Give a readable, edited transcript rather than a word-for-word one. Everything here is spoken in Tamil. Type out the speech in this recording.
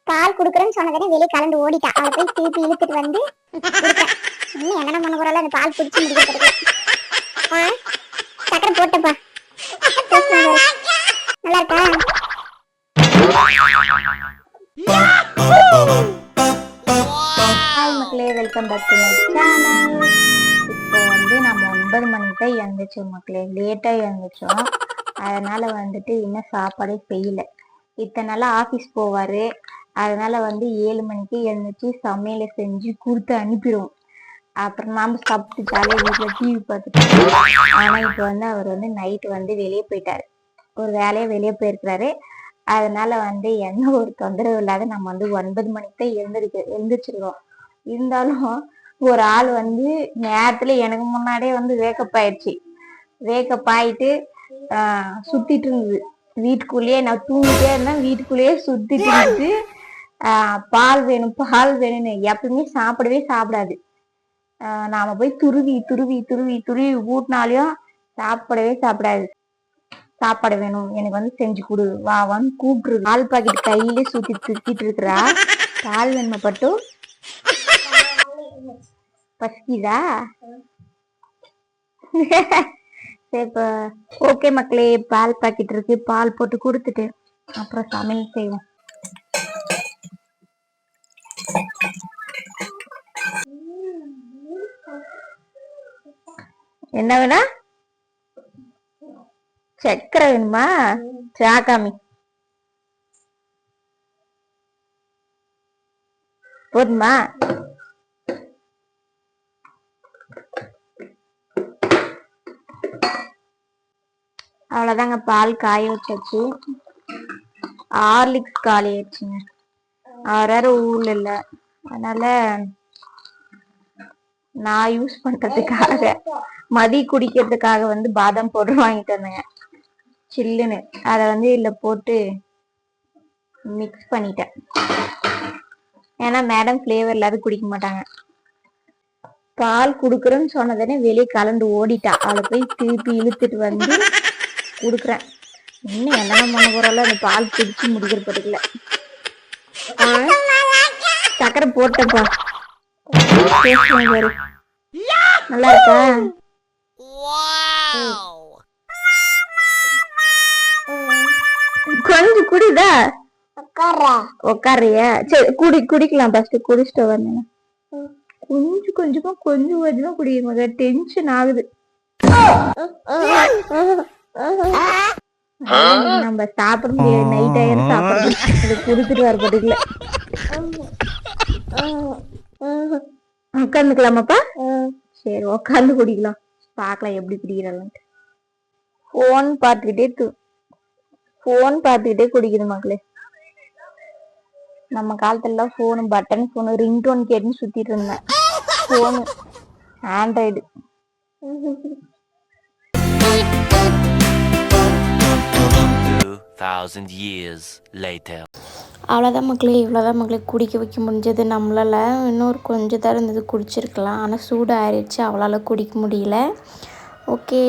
பால் குடுக்குறேன்னு சொன்னதானே வெளியே கலந்து ஓடிட்டா. அவளை போய் திருப்பி இழுத்துட்டு வந்து கொடுத்தேன். இன்னும் என்ன பண்ண போறாலும் அந்த பால் குடிச்சு முடிக்கிறதுல சக்கரை போட்டப்பா. நல்லா இருக்கா? ஹாய் மக்களே, welcome back to my channel. இப்போ நம்ம 9 மணிக்கு தான் எழுந்திரிச்சோம் மக்களே. லேட்டாக எழுந்திரிச்சோம். அதனால இன்னும் சாப்பாடே செய்யல. இத்தனை நாளாக ஆஃபீஸ் போவார். அதனால 7 மணிக்கு எழுந்திரிச்சு சமையலை செஞ்சு கொடுத்து அனுப்பிடுவோம். அப்புறம் நாம் சாப்பிட்டு ஜாலியாக வீட்டில் டிவி பார்த்துட்டு. ஆனால் இப்போ அவர் நைட்டு வெளியே போயிட்டார். ஒரு வேலையாக வெளியே போயிருக்கிறாரு. அதனால என்ன ஒரு தொந்தரவு இல்லாத நம்ம 9 மணிக்கு தான் எழுந்திரிச்சிருக்கோம். இருந்தாலும் ஒரு ஆள் நேரத்துல எனக்கு முன்னாடியே வேக்கப் ஆயிடுச்சு. வேக்கப் ஆயிட்டு சுத்திட்டு இருந்தது வீட்டுக்குள்ளேயே. நான் தூங்கிட்டே இருந்தேன், வீட்டுக்குள்ளேயே சுத்திட்டு இருந்துட்டு பால் வேணும் பால் வேணும்னு. எப்பவுமே சாப்பிடவே சாப்பிடாது. நாம போய் துருவி துருவி துருவி துருவி ஊட்டினாலையும் சாப்பிடவே சாப்பிடாது. சாப்பாடு வேணும், எனக்கு செஞ்சு கொடு, வா வந்து கூப்பிட்டுரு. பால் பாக்கெட் கையிலே சுத்திட்டு இருக்கிறா. பால் வேணுமா பட்டு? பசிக்குதா? இப்ப ஓகே மக்களே, பால் பாக்கெட் இருக்கு, பால் போட்டு கொடுத்துட்டு அப்புறம் சமையல் செய்வோம். என்ன வேணா? சக்கரை வேணுமா? சாக்காமி போதுமா? அவ்வளவுதாங்க, பால் காய வச்சாச்சு. ஹார்லிக்ஸ் காலி ஆயிடுச்சுங்க. வேற ஊர்ல இல்ல, அதனால நான் யூஸ் பண்றதுக்காக மதி குடிக்கிறதுக்காக பாதாம் பவுடர் வாங்கிட்டு வந்தேங்க சில்லுன்னு. அதை இதுல போட்டு மிக்ஸ் பண்ணிட்டேன். ஏன்னா மேடம் ஃபிளேவர் இல்லாத குடிக்க மாட்டாங்க. பால் குடுக்குறேன்னு சொன்னதானே வெளியே கலந்து ஓடிட்டா. அவளை போய் திருப்பி இழுத்துட்டு வந்து குடுக்குறேன். இன்னும் என்னென்ன பண்ண போறாலும் அந்த பால் குடிச்சு முடிக்கிறதுல சக்கரை போட்டப்பா. நல்லா இருக்கா? கொஞ்சம் குடிதா. உக்காரியா? சரி குடிக்கலாம். ஃபர்ஸ்ட் குடிச்சிட்டு வந்தேன். கொஞ்சம் கொஞ்சமா குடிக்க டென்ஷன் ஆகுது. நம்ம சாப்பிட முடியாது, நைட் ஆயிரம் சாப்பிடுறது. அது குடிச்சிட்டு வரப்பட்டுல உட்காந்துக்கலாமாப்பா? சரி உட்காந்து குடிக்கலாம். பாக்கலாம் எப்படி குடிக்கிறாங்க. போன் பார்த்துக்கிட்டே குடிக்குது மக்களே. நம்ம காலத்துல போனு பட்டன் போனு ரிங்டோன் கேட்டுன்னு சுத்திட்டு இருந்தேன். போனு ஆண்ட்ராய்டு. அவ்வளோதான் மக்களே, இவ்வளோதான் மக்களே குடிக்க வைக்க முடிஞ்சது நம்மளால. இன்னொரு கொஞ்சம் தான் இருந்தது, குடிச்சிருக்கலாம். ஆனால் சூடு ஆயிடுச்சு, அவளால் குடிக்க முடியல. ஓகே.